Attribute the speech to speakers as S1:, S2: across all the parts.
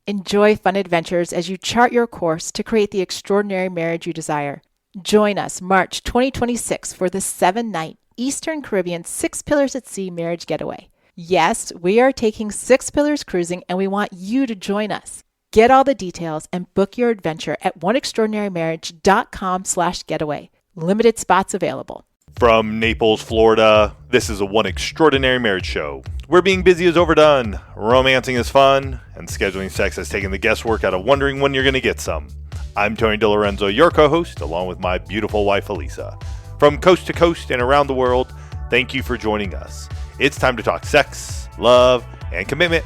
S1: Enjoy fun adventures as you chart your course to create the extraordinary marriage you desire. Join us March 2026 for the 7-night Eastern Caribbean 6 Pillars at Sea marriage getaway. Yes, we are taking 6 Pillars cruising and we want you to join us. Get all the details and book your adventure at oneextraordinarymarriage.com/getaway. Limited spots available.
S2: From Naples, Florida, this is a One Extraordinary Marriage show. Where being busy is overdone, romancing is fun, and scheduling sex has taken the guesswork out of wondering when you're going to get some. I'm Tony DiLorenzo, your co-host, along with my beautiful wife, Elisa. From coast to coast and around the world, thank you for joining us. It's time to talk sex, love, and commitment.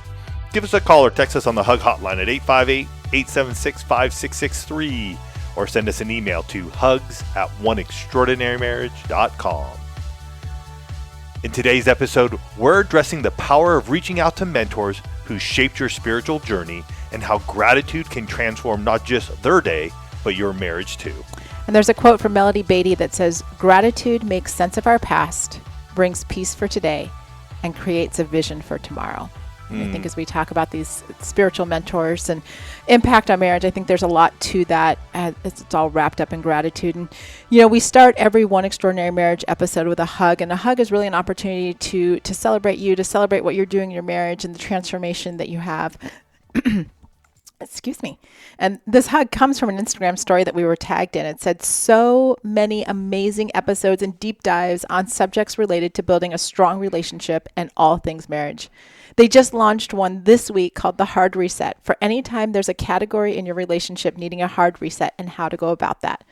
S2: Give us a call or text us on the Hug Hotline at 858-876-5663. Or send us an email to hugs@oneextraordinarymarriage.com. In today's episode, we're addressing the power of reaching out to mentors who shaped your spiritual journey and how gratitude can transform not just their day, but your marriage too.
S1: And there's a quote from Beattie that says, "Gratitude makes sense of our past, brings peace for today, and creates a vision for tomorrow." And I think as we talk about these spiritual mentors and impact on marriage, I think there's a lot to that. It's all wrapped up in gratitude. And, we start every One Extraordinary Marriage episode with a hug. And a hug is really an opportunity to celebrate you, to celebrate what you're doing in your marriage and the transformation that you have. Excuse me. And this hug comes from an Instagram story that we were tagged in. It said, "So many amazing episodes and deep dives on subjects related to building a strong relationship and all things marriage. They just launched one this week called The Hard Reset for any time there's a category in your relationship needing a hard reset and how to go about that.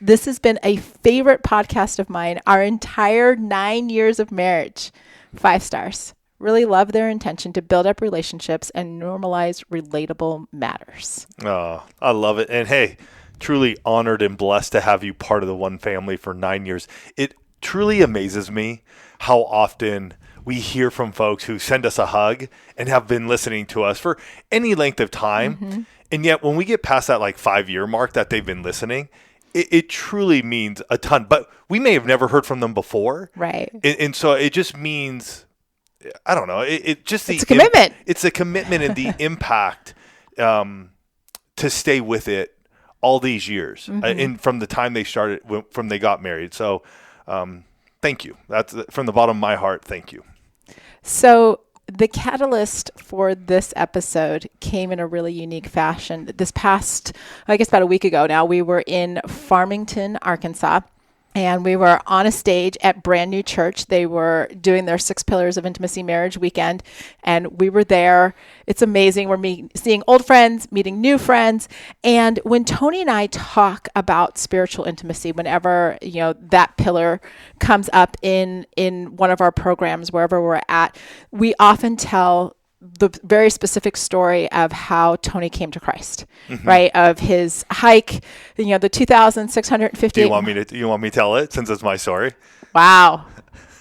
S1: This has been a favorite podcast of mine our entire 9 years of marriage. 5 stars. Really love their intention to build up relationships and normalize relatable matters."
S2: Oh, I love it. And hey, truly honored and blessed to have you part of the One family for 9 years. It truly amazes me how often we hear from folks who send us a hug and have been listening to us for any length of time. Mm-hmm. And yet when we get past that 5-year mark that they've been listening, it truly means a ton. But we may have never heard from them before.
S1: Right.
S2: And so it just means, I don't know, it's
S1: a commitment.
S2: It's a commitment and the impact to stay with it all these years. Mm-hmm. And from the time they started, from they got married. So thank you. That's from the bottom of my heart. Thank you.
S1: So the catalyst for this episode came in a really unique fashion. This past, I guess about a week ago now, we were in Farmington, Arkansas, and we were on a stage at Brand New Church. They were doing their 6 Pillars of Intimacy Marriage weekend, and we were there. It's amazing. We're seeing old friends, meeting new friends. And when Tony and I talk about spiritual intimacy, whenever that pillar comes up in one of our programs, wherever we're at, we often tell the very specific story of how Tony came to Christ, mm-hmm. right? Of his hike, the 2,650.
S2: Do you want me to tell it since it's my story?
S1: Wow.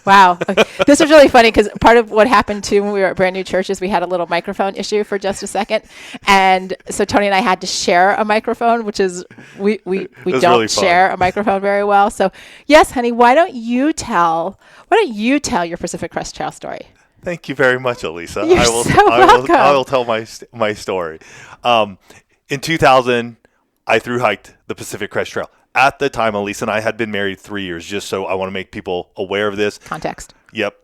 S1: Okay. This was really funny because part of what happened too when we were at Brand New Church is we had a little microphone issue for just a second. And so Tony and I had to share a microphone, which is, we don't really share a microphone very well. So yes, honey, why don't you tell your Pacific Crest Trail story?
S2: Thank you very much, Elisa.
S1: You're welcome.
S2: I will tell my story. In 2000, I hiked the Pacific Crest Trail. At the time, Elisa and I had been married 3 years, just so I want to make people aware of this.
S1: Context.
S2: Yep.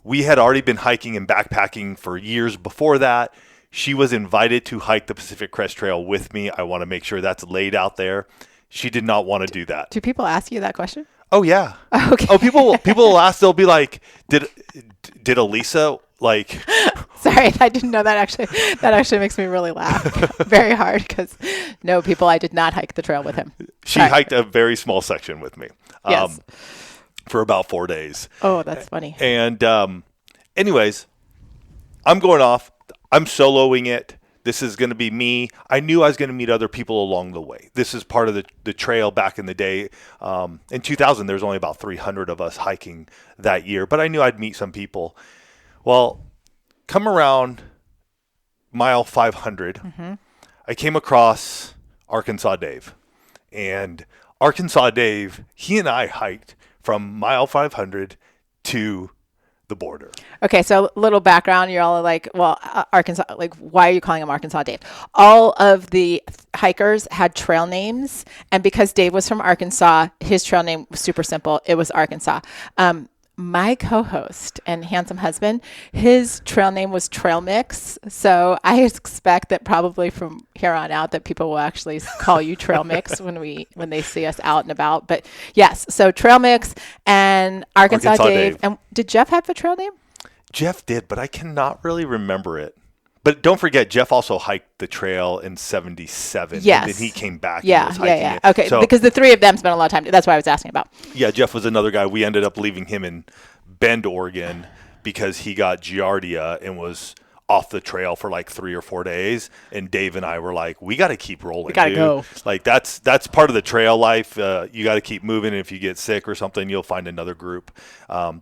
S2: We had already been hiking and backpacking for years before that. She was invited to hike the Pacific Crest Trail with me. I want to make sure that's laid out there. She did not want to do that.
S1: Do people ask you that question?
S2: Oh, yeah.
S1: Okay.
S2: Oh, people will ask. They'll be like, did Elisa
S1: Sorry, I didn't know that actually. That actually makes me really laugh very hard because no, people, I did not hike the trail with him.
S2: She hiked a very small section with me.
S1: Yes.
S2: For about 4 days.
S1: Oh, that's funny.
S2: And anyways, I'm going off. I'm soloing it. This is going to be me. I knew I was going to meet other people along the way. This is part of the trail back in the day. In 2000, there was only about 300 of us hiking that year, but I knew I'd meet some people. Well, come around mile 500, mm-hmm. I came across Arkansas Dave. And Arkansas Dave, he and I hiked from mile 500 to the border.
S1: Okay, so little background. You're all like, well, Arkansas, like, why are you calling him Arkansas Dave? All of the hikers had trail names. And because Dave was from Arkansas, his trail name was super simple. It was Arkansas. My co-host and handsome husband, his trail name was Trail Mix. So I expect that probably from here on out that people will actually call you Trail Mix when they see us out and about. But yes, so Trail Mix and Arkansas Dave. And did Jeff have a trail name?
S2: Jeff did, but I cannot really remember it. But don't forget, Jeff also hiked the trail in 77.
S1: Yes.
S2: And then he came back.
S1: Yeah,
S2: and was hiking
S1: yeah.
S2: it.
S1: Okay, so, because the three of them spent a lot of time. That's what I was asking about.
S2: Yeah, Jeff was another guy. We ended up leaving him in Bend, Oregon, because he got Giardia and was off the trail for like 3 or 4 days. And Dave and I were like, we got to keep rolling. We
S1: got to go.
S2: Like that's part of the trail life. You got to keep moving. And if you get sick or something, you'll find another group.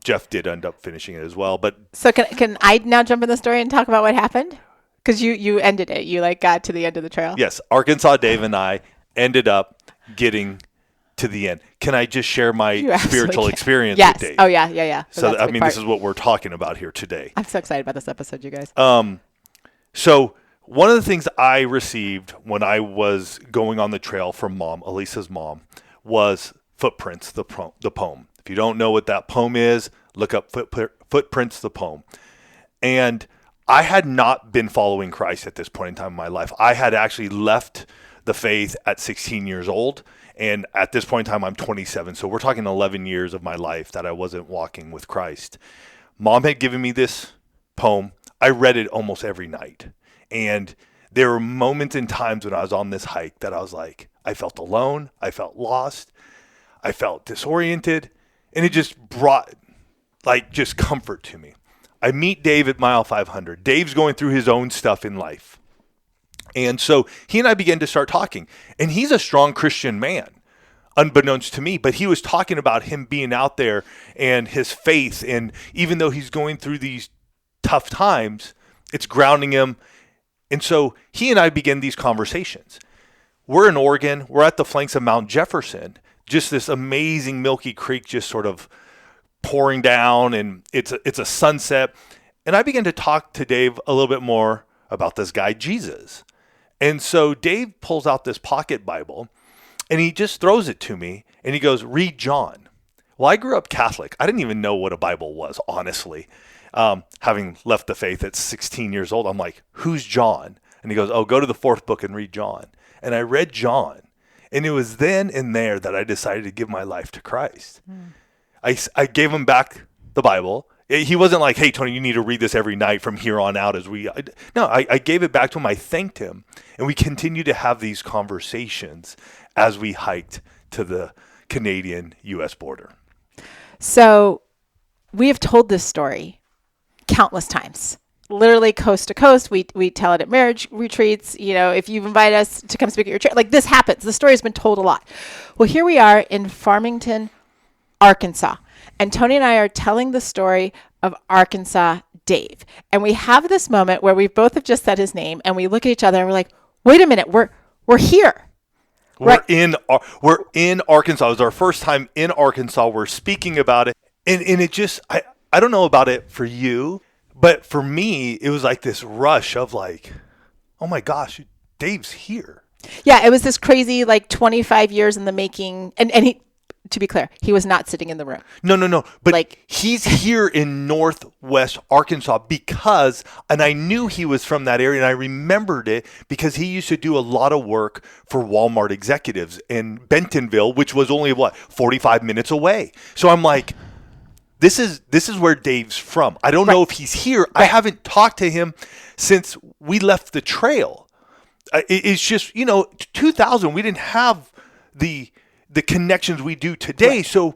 S2: Jeff did end up finishing it as well. But
S1: so can I now jump in the story and talk about what happened? Because you ended it. You like got to the end of the trail.
S2: Yes, Arkansas Dave and I ended up getting to the end. Can I just share my spiritual experience with Dave?
S1: Oh, yeah.
S2: So, I mean, this is what we're talking about here today.
S1: I'm so excited about this episode, you guys.
S2: So one of the things I received when I was going on the trail from Mom, Elisa's mom, was Footprints, the poem. If you don't know what that poem is, look up Footprints, the poem. And I had not been following Christ at this point in time in my life. I had actually left the faith at 16 years old. And at this point in time, I'm 27. So we're talking 11 years of my life that I wasn't walking with Christ. Mom had given me this poem. I read it almost every night. And there were moments and times when I was on this hike that I was like, I felt alone. I felt lost. I felt disoriented. And it just brought just comfort to me. I meet Dave at mile 500. Dave's going through his own stuff in life. And so he and I began to start talking. And he's a strong Christian man, unbeknownst to me. But he was talking about him being out there and his faith. And even though he's going through these tough times, it's grounding him. And so he and I began these conversations. We're in Oregon. We're at the flanks of Mount Jefferson. Just this amazing Milky Creek just sort of pouring down, and it's a sunset. And I began to talk to Dave a little bit more about this guy, Jesus. And so Dave pulls out this pocket Bible, and he just throws it to me, and he goes, read John. Well, I grew up Catholic. I didn't even know what a Bible was, honestly. Having left the faith at 16 years old, I'm like, who's John? And he goes, oh, go to the 4th book and read John. And I read John, and it was then and there that I decided to give my life to Christ. I gave him back the Bible. He wasn't like, hey, Tony, you need to read this every night from here on out. I gave it back to him. I thanked him. And we continued to have these conversations as we hiked to the Canadian-U.S. border.
S1: So we have told this story countless times. Literally coast to coast. We tell it at marriage retreats. You know, if you invite us to come speak at your church, like this happens. The story has been told a lot. Well, here we are in Farmington, Arkansas. And Tony and I are telling the story of Arkansas Dave. And we have this moment where we both have just said his name, and we look at each other and we're like, wait a minute, we're here.
S2: We're in Arkansas. It was our first time in Arkansas. We're speaking about it. And it just, I don't know about it for you, but for me, it was like this rush of like, oh my gosh, Dave's here.
S1: Yeah, it was this crazy 25 years in the making. And he, to be clear, he was not sitting in the room.
S2: No. But he's here in Northwest Arkansas and I knew he was from that area, and I remembered it because he used to do a lot of work for Walmart executives in Bentonville, which was only 45 minutes away. So I'm like, this is where Dave's from. I don't know if he's here. I haven't talked to him since we left the trail. It's just, 2000, we didn't have the connections we do today. Right. So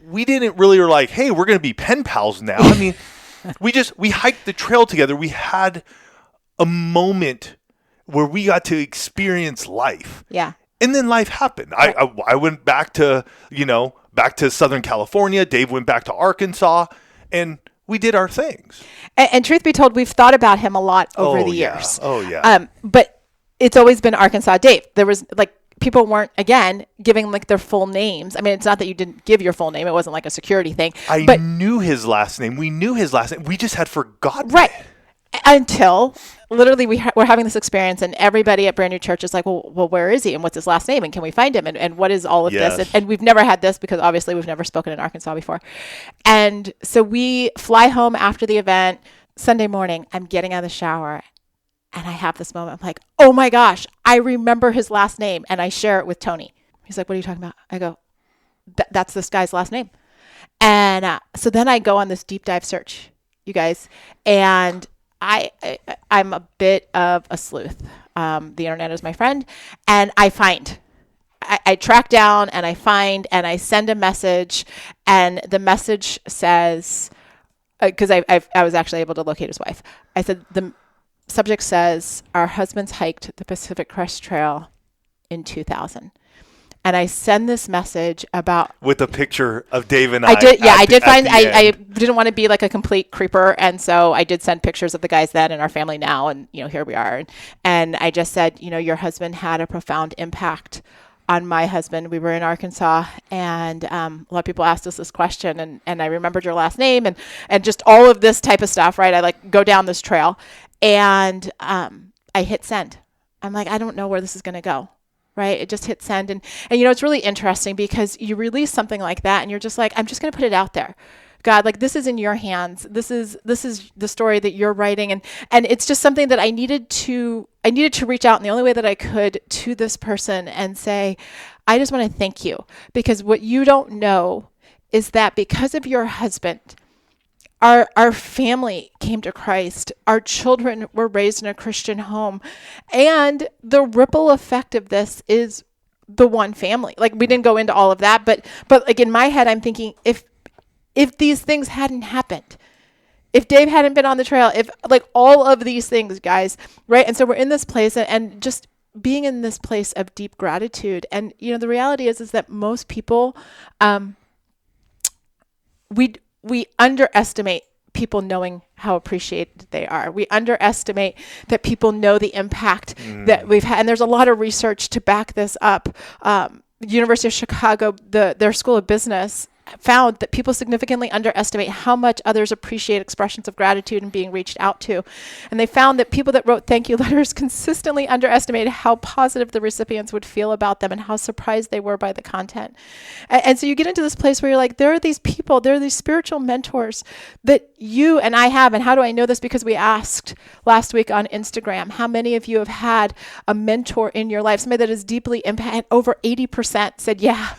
S2: we didn't really are like, hey, we're going to be pen pals now. I mean, we hiked the trail together. We had a moment where we got to experience life.
S1: Yeah.
S2: And then life happened. Right. I went back to Southern California. Dave went back to Arkansas, and we did our things.
S1: And truth be told, we've thought about him a lot over the years.
S2: Oh, yeah.
S1: But it's always been Arkansas Dave. There was people weren't, again, giving like their full names. I mean, it's not that you didn't give your full name. It wasn't like a security thing.
S2: I knew his last name. We knew his last name. We just had forgotten
S1: Right.
S2: it.
S1: Until literally we're having this experience, and everybody at Brand New Church is like, well, where is he? And what's his last name? And can we find him? And what is all of this? And we've never had this because obviously we've never spoken in Arkansas before. And so we fly home after the event. Sunday morning, I'm getting out of the shower and I have this moment. I'm like, oh my gosh, I remember his last name. And I share it with Tony. He's like, what are you talking about? I go, that's this guy's last name. And so then I go on this deep dive search, you guys, and I'm a bit of a sleuth. The internet is my friend, and I track down and I find and I send a message, and the message says, because I was actually able to locate his wife. I said, the subject says, our husbands hiked the Pacific Crest Trail in 2000. And I send this message about
S2: with a picture of Dave and I.
S1: I didn't want to be like a complete creeper, and so I did send pictures of the guys then and our family now, and here we are. And I just said, your husband had a profound impact on my husband. We were in Arkansas, and a lot of people asked us this question, and I remembered your last name, and just all of this type of stuff, right? I like go down this trail, and I hit send. I'm like, I don't know where this is going to go. Right? It just hit send. And it's really interesting because you release something like that and you're just like, I'm just going to put it out there. God, like this is in your hands. This is the story that you're writing. And it's just something that I needed to reach out in the only way that I could to this person and say, I just want to thank you, because what you don't know is that because of your husband, our family came to Christ. Our children were raised in a Christian home. And the ripple effect of this is the one family. Like, we didn't go into all of that, but like in my head, I'm thinking, if these things hadn't happened, if Dave hadn't been on the trail, if like all of these things, guys, right? And so we're in this place and just being in this place of deep gratitude. And, the reality is that most people, we underestimate people knowing how appreciated they are. We underestimate that people know the impact that we've had. And there's a lot of research to back this up. University of Chicago, their School of Business found that people significantly underestimate how much others appreciate expressions of gratitude and being reached out to. And they found that people that wrote thank you letters consistently underestimated how positive the recipients would feel about them and how surprised they were by the content. And so you get into this place where you're like, there are these people, there are these spiritual mentors that you and I have. And how do I know this? Because we asked last week on Instagram, how many of you have had a mentor in your life, somebody that is deeply impacted? Over 80% said, yeah.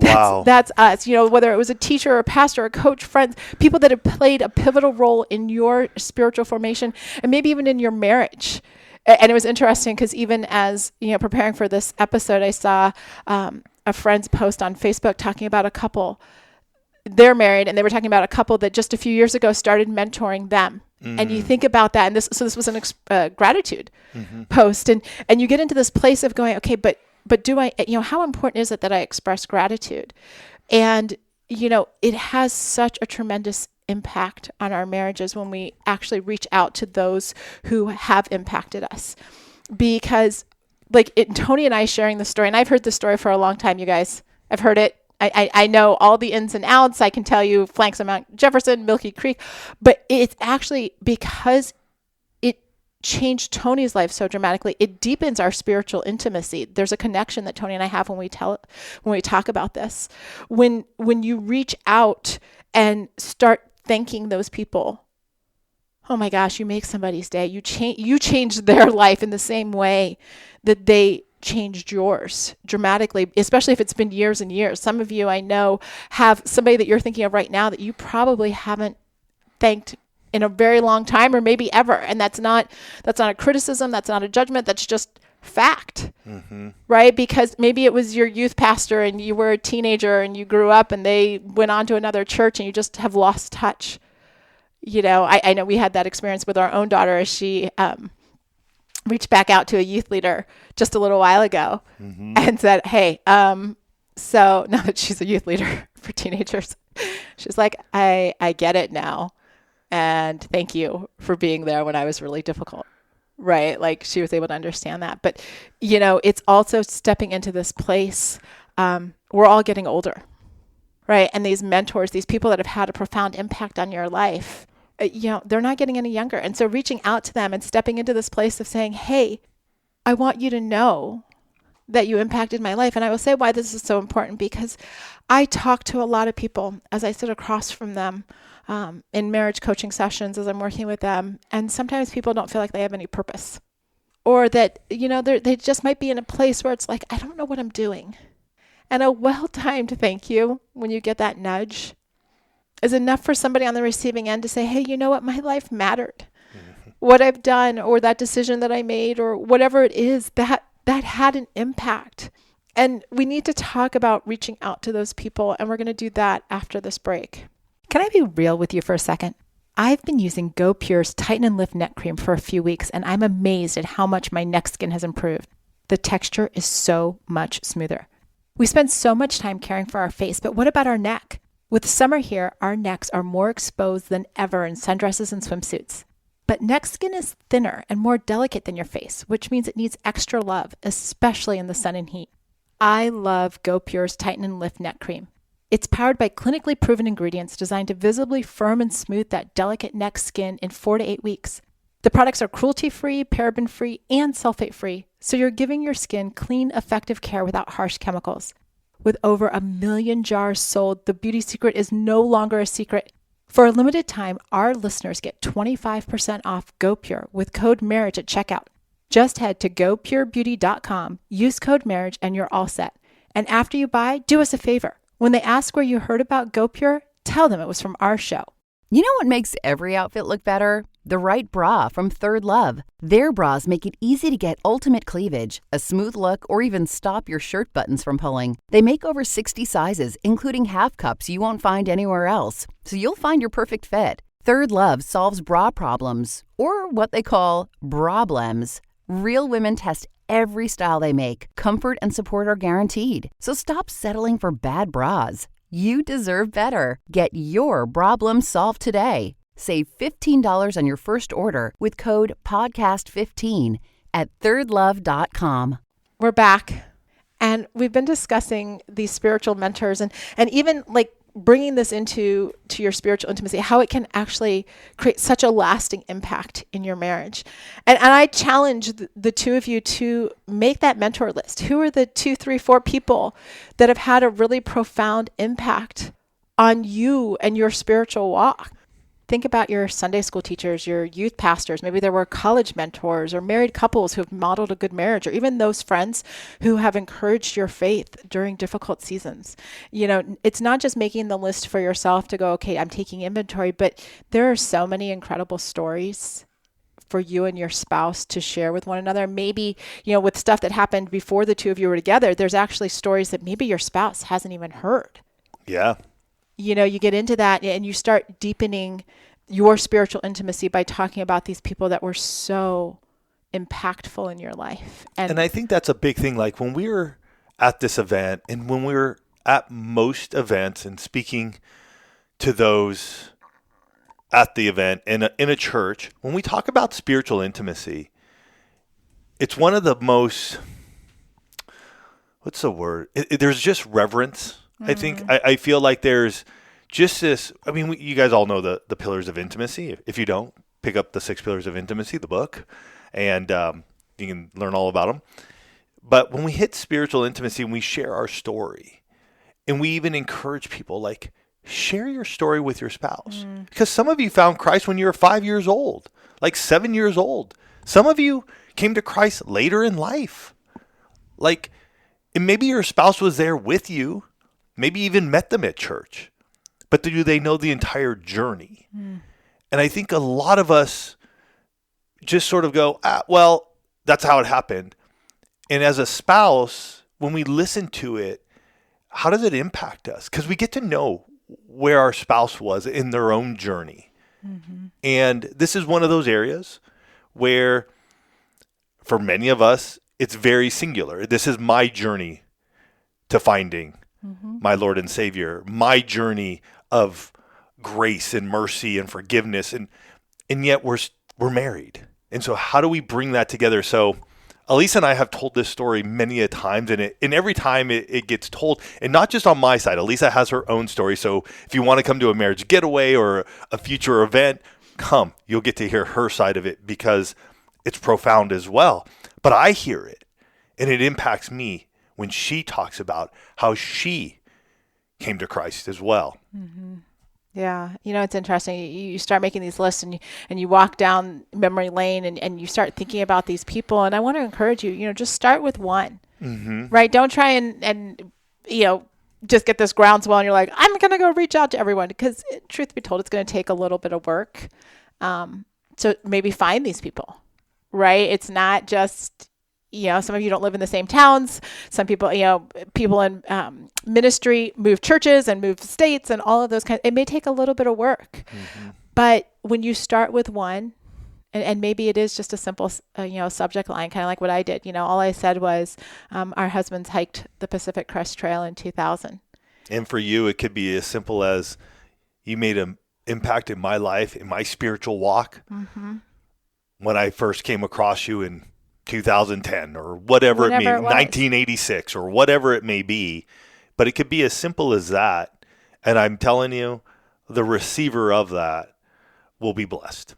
S1: That's us. Whether it was a teacher or a pastor or a coach, friends, people that have played a pivotal role in your spiritual formation and maybe even in your marriage. And it was interesting because even as, preparing for this episode, I saw a friend's post on Facebook talking about a couple. They're married, and they were talking about a couple that just a few years ago started mentoring them. And you think about that, and this was an gratitude post, and you get into this place of going, okay, but do I, how important is it that I express gratitude? And, it has such a tremendous impact on our marriages when we actually reach out to those who have impacted us. Because Tony and I sharing the story, and I've heard this story for a long time, you guys. I've heard it. I know all the ins and outs. I can tell you flanks of Mount Jefferson, Milky Creek, but it's actually because changed Tony's life so dramatically. It deepens our spiritual intimacy. There's a connection that Tony and I have when we talk about this. When you reach out and start thanking those people, oh my gosh, you make somebody's day. You change their life in the same way that they changed yours dramatically, especially if it's been years and years. Some of you I know have somebody that you're thinking of right now that you probably haven't thanked in a very long time or maybe ever. And that's not a criticism. That's not a judgment. That's just fact, right? Because maybe it was your youth pastor and you were a teenager and you grew up and they went on to another church and you just have lost touch. I know we had that experience with our own daughter as she reached back out to a youth leader just a little while ago and said, hey, so now that she's a youth leader for teenagers, she's like, I get it now. And thank you for being there when I was really difficult. right? Like she was able to understand that. But, it's also stepping into this place. We're all getting older, right? And these mentors, these people that have had a profound impact on your life, they're not getting any younger. And so reaching out to them and stepping into this place of saying, hey, I want you to know that you impacted my life. And I will say why this is so important, because I talk to a lot of people as I sit across from them in marriage coaching sessions as I'm working with them. And sometimes people don't feel like they have any purpose, or that, they just might be in a place where it's like, I don't know what I'm doing. And a well-timed thank you when you get that nudge is enough for somebody on the receiving end to say, hey, you know what? My life mattered. What I've done, or that decision that I made, or whatever it is, that had an impact. And we need to talk about reaching out to those people. And we're going to do that after this break. Can I be real with you for a second? I've been using Go Pure's Tighten and Lift Neck Cream for a few weeks, and I'm amazed at how much my neck skin has improved. The texture is so much smoother. We spend so much time caring for our face, but what about our neck? With summer here, our necks are more exposed than ever in sundresses and swimsuits. But neck skin is thinner and more delicate than your face, which means it needs extra love, especially in the sun and heat. I love Go Pure's Tighten and Lift Neck Cream. It's powered by clinically proven ingredients designed to visibly firm and smooth that delicate neck skin in 4 to 8 weeks. The products are cruelty-free, paraben-free, and sulfate-free, so you're giving your skin clean, effective care without harsh chemicals. With over 1 million jars sold, the beauty secret is no longer a secret. For a limited time, our listeners get 25% off GoPure with code MARRIAGE at checkout. Just head to gopurebeauty.com, use code MARRIAGE, and you're all set. And after you buy, do us a favor. When they ask where you heard about GoPure, tell them it was from our show.
S3: You know what makes every outfit look better? The right bra from Third Love. Their bras make it easy to get ultimate cleavage, a smooth look, or even stop your shirt buttons from pulling. They make over 60 sizes, including half cups you won't find anywhere else, so you'll find your perfect fit. Third Love solves bra problems, or what they call brablems. Real women test every style they make. Comfort and support are guaranteed. So stop settling for bad bras. You deserve better. Get your problem solved today. Save $15 on your first order with code PODCAST15 at thirdlove.com.
S1: We're back, and we've been discussing these spiritual mentors and even like bringing this to your spiritual intimacy, how it can actually create such a lasting impact in your marriage. And I challenge the two of you to make that mentor list. Who are the 2, 3, 4 people that have had a really profound impact on you and your spiritual walk? Think about your Sunday school teachers, your youth pastors. Maybe there were college mentors or married couples who have modeled a good marriage, or even those friends who have encouraged your faith during difficult seasons. It's not just making the list for yourself to go, okay, I'm taking inventory, but there are so many incredible stories for you and your spouse to share with one another. Maybe, with stuff that happened before the two of you were together, there's actually stories that maybe your spouse hasn't even heard.
S2: Yeah.
S1: You get into that and you start deepening your spiritual intimacy by talking about these people that were so impactful in your life.
S2: And I think that's a big thing. Like when we were at this event, and when we were at most events and speaking to those at the event in a church, when we talk about spiritual intimacy, it's one of the most, what's the word? There's just reverence. I think I feel like there's just this. I mean, you guys all know the pillars of intimacy. If you don't, pick up the 6 Pillars of Intimacy, the book, and you can learn all about them. But when we hit spiritual intimacy and we share our story, and we even encourage people, like, share your story with your spouse. Because some of you found Christ when you were 5 years old, like 7 years old. Some of you came to Christ later in life. Like, and maybe your spouse was there with you. Maybe even met them at church, but do they know the entire journey? And I think a lot of us just sort of go, well, that's how it happened. And as a spouse, when we listen to it, how does it impact us? Because we get to know where our spouse was in their own journey. And this is one of those areas where, for many of us, it's very singular. This is my journey to finding my Lord and Savior, my journey of grace and mercy and forgiveness, and yet we're married. And so how do we bring that together? So Elisa and I have told this story many a times, and every time it gets told, and not just on my side. Elisa has her own story. So if you want to come to a marriage getaway or a future event, come. You'll get to hear her side of it because it's profound as well. But I hear it, and it impacts me when she talks about how she came to Christ as well.
S1: Mm-hmm. Yeah. It's interesting. You start making these lists and you walk down memory lane and you start thinking about these people. And I want to encourage you, just start with one, right? Don't try and just get this groundswell and you're like, I'm going to go reach out to everyone, because truth be told, it's going to take a little bit of work. So maybe find these people, right? It's not just, some of you don't live in the same towns. Some people, people in ministry move churches and move states and all of those kinds. It may take a little bit of work, but when you start with one, and maybe it is just a simple, subject line, kind of like what I did. All I said was, our husbands hiked the Pacific Crest Trail in 2000.
S2: And for you, it could be as simple as you made an impact in my life, in my spiritual walk, when I first came across you in 2010 or whatever it may be, 1986 or whatever it may be. But it could be as simple as that. And I'm telling you, the receiver of that will be blessed.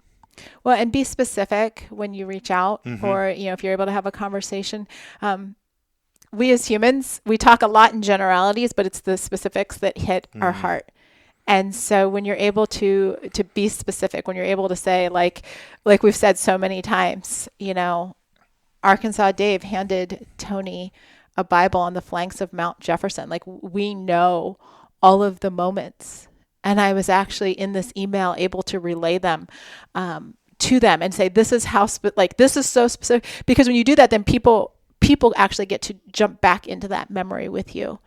S1: Well, and be specific when you reach out, or, if you're able to have a conversation. We as humans, we talk a lot in generalities, but it's the specifics that hit our heart. And so when you're able to be specific, when you're able to say, like we've said so many times, Arkansas Dave handed Tony a Bible on the flanks of Mount Jefferson. Like, we know all of the moments. And I was actually in this email able to relay them to them and say, this is how, this is so specific. Because when you do that, then people actually get to jump back into that memory with you.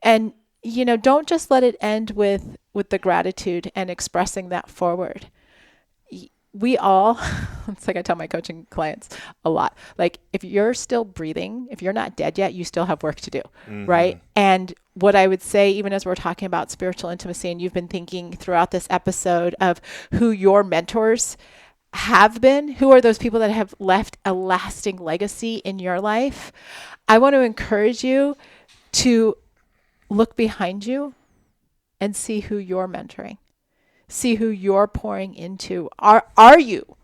S1: And, don't just let it end with the gratitude and expressing that forward. We all, it's like I tell my coaching clients a lot, like, if you're still breathing, if you're not dead yet, you still have work to do, right? And what I would say, even as we're talking about spiritual intimacy, and you've been thinking throughout this episode of who your mentors have been, who are those people that have left a lasting legacy in your life, I want to encourage you to look behind you and see who you're mentoring. See who you're pouring into. Are you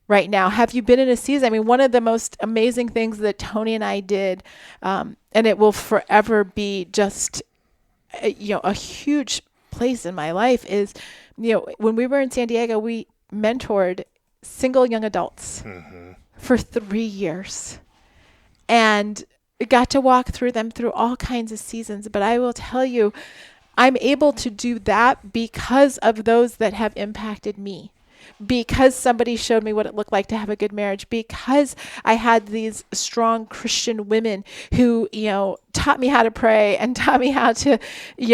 S1: right now? Have you been in a season? I mean, one of the most amazing things that Tony and I did, and it will forever be just, a huge place in my life, is, when we were in San Diego, we mentored single young adults for 3 years, and got to walk through them through all kinds of seasons. But I will tell you, I'm able to do that because of those that have impacted me, because somebody showed me what it looked like to have a good marriage, because I had these strong Christian women who, taught me how to pray and taught me how to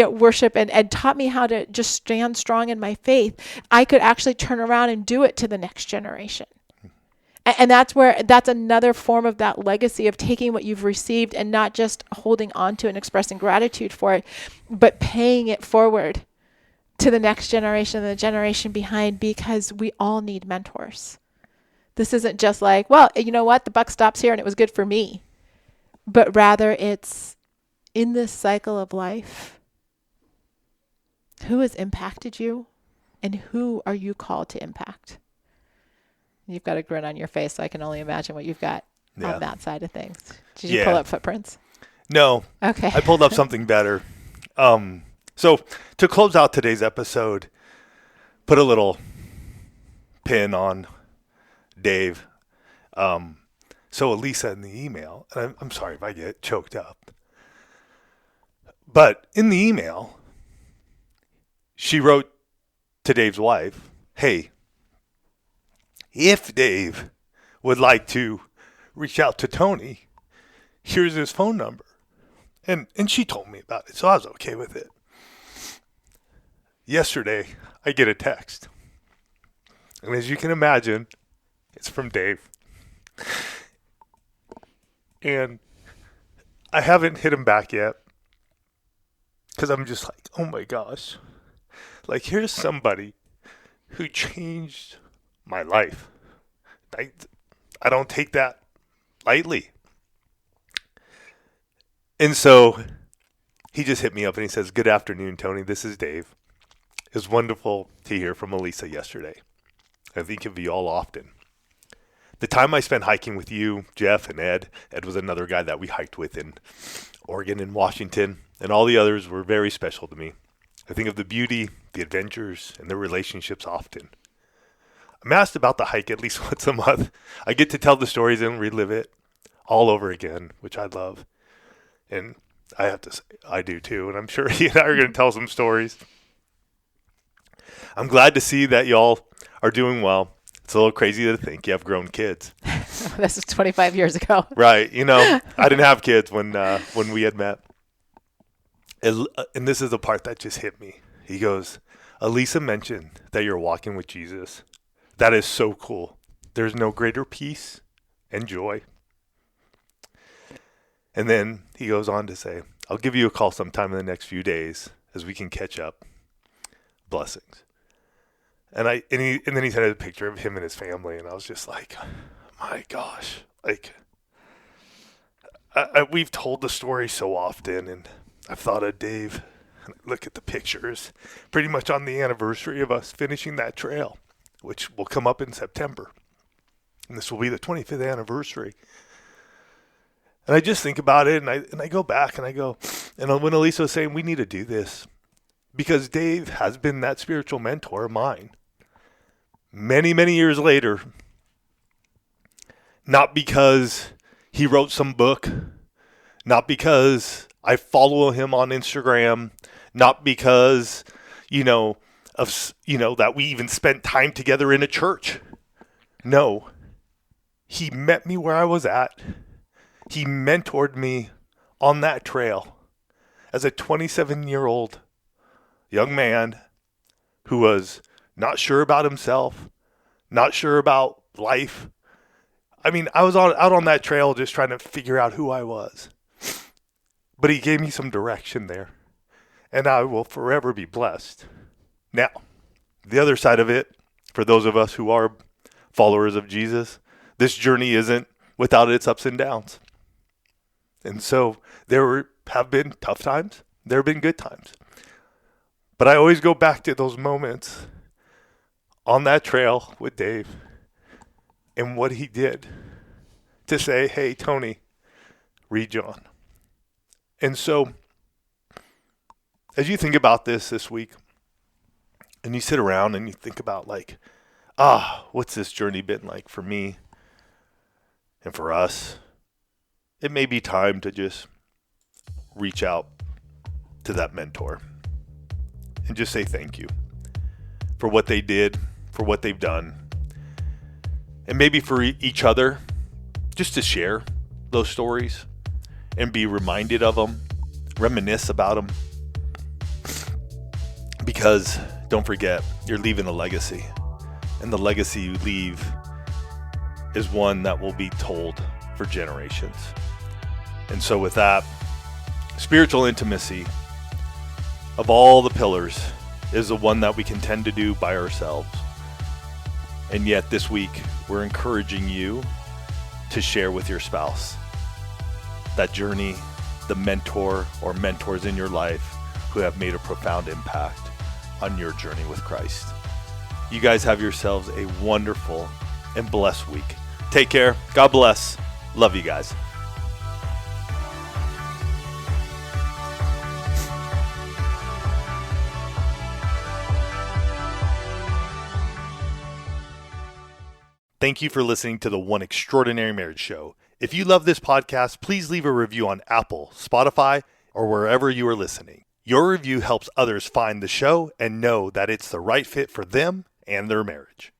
S1: worship and taught me how to just stand strong in my faith. I could actually turn around and do it to the next generation. And that's another form of that legacy of taking what you've received and not just holding on to and expressing gratitude for it, but paying it forward to the next generation and the generation behind, because we all need mentors. This isn't just like, well, you know what, the buck stops here and it was good for me, but rather it's in this cycle of life. Who has impacted you and who are you called to impact? You've got a grin on your face, so I can only imagine what you've got on that side of things. Did you pull up footprints?
S2: No.
S1: Okay.
S2: I pulled up something better. So to close out today's episode, put a little pin on Dave. So Elisa in the email, and I'm sorry if I get choked up, but in the email, she wrote to Dave's wife, hey, if Dave would like to reach out to Tony, here's his phone number. And she told me about it, so I was okay with it. Yesterday, I get a text. And as you can imagine, it's from Dave. And I haven't hit him back yet, because I'm just like, oh my gosh. Like, here's somebody who changed my life, I don't take that lightly. And so he just hit me up and he says, "Good afternoon, Tony. This is Dave. It was wonderful to hear from Elisa yesterday. I think of you all often. The time I spent hiking with you, Jeff, and Ed was another guy that we hiked with in Oregon and Washington, and all the others were very special to me. I think of the beauty, the adventures, and the relationships often. I'm asked about the hike at least once a month. I get to tell the stories and relive it all over again, which I love. And I have to say, I do too, and I'm sure he and I are going to tell some stories. I'm glad to see that y'all are doing well. It's a little crazy to think you have grown kids."
S1: This is 25 years ago.
S2: Right. You know, I didn't have kids when we had met. And this is the part that just hit me. He goes, "Elisa mentioned that you're walking with Jesus. That is so cool. There's no greater peace and joy." And then he goes on to say, "I'll give you a call sometime in the next few days as we can catch up. Blessings." And then he sent a picture of him and his family, and I was just like, my gosh, like we've told the story so often, and I've thought of Dave. And I look at the pictures, pretty much on the anniversary of us finishing that trail, which will come up in September, and this will be the 25th anniversary. And I just think about it, and I go back and I go, and when Elisa was saying we need to do this, because Dave has been that spiritual mentor of mine many, many years later, not because he wrote some book, not because I follow him on Instagram, not because, that we even spent time together in a church. No, he met me where I was at. He mentored me on that trail as a 27-year-old young man who was not sure about himself, not sure about life. I mean, I was out on that trail just trying to figure out who I was. But he gave me some direction there, and I will forever be blessed. Now, the other side of it, for those of us who are followers of Jesus, this journey isn't without its ups and downs. And so there have been tough times. There have been good times. But I always go back to those moments on that trail with Dave and what he did to say, "Hey, Tony, read John." And so as you think about this week, and you sit around and you think about what's this journey been like for me and for us? It may be time to just reach out to that mentor and just say thank you for what they did, for what they've done, and maybe for each other, just to share those stories and be reminded of them, reminisce about them. Because don't forget, you're leaving a legacy, and the legacy you leave is one that will be told for generations. And so with that, spiritual intimacy of all the pillars is the one that we can tend to do by ourselves. And yet this week, we're encouraging you to share with your spouse that journey, the mentor or mentors in your life who have made a profound impact on your journey with Christ. You guys have yourselves a wonderful and blessed week. Take care. God bless. Love you guys. Thank you for listening to the One Extraordinary Marriage Show. If you love this podcast, please leave a review on Apple, Spotify, or wherever you are listening. Your review helps others find the show and know that it's the right fit for them and their marriage.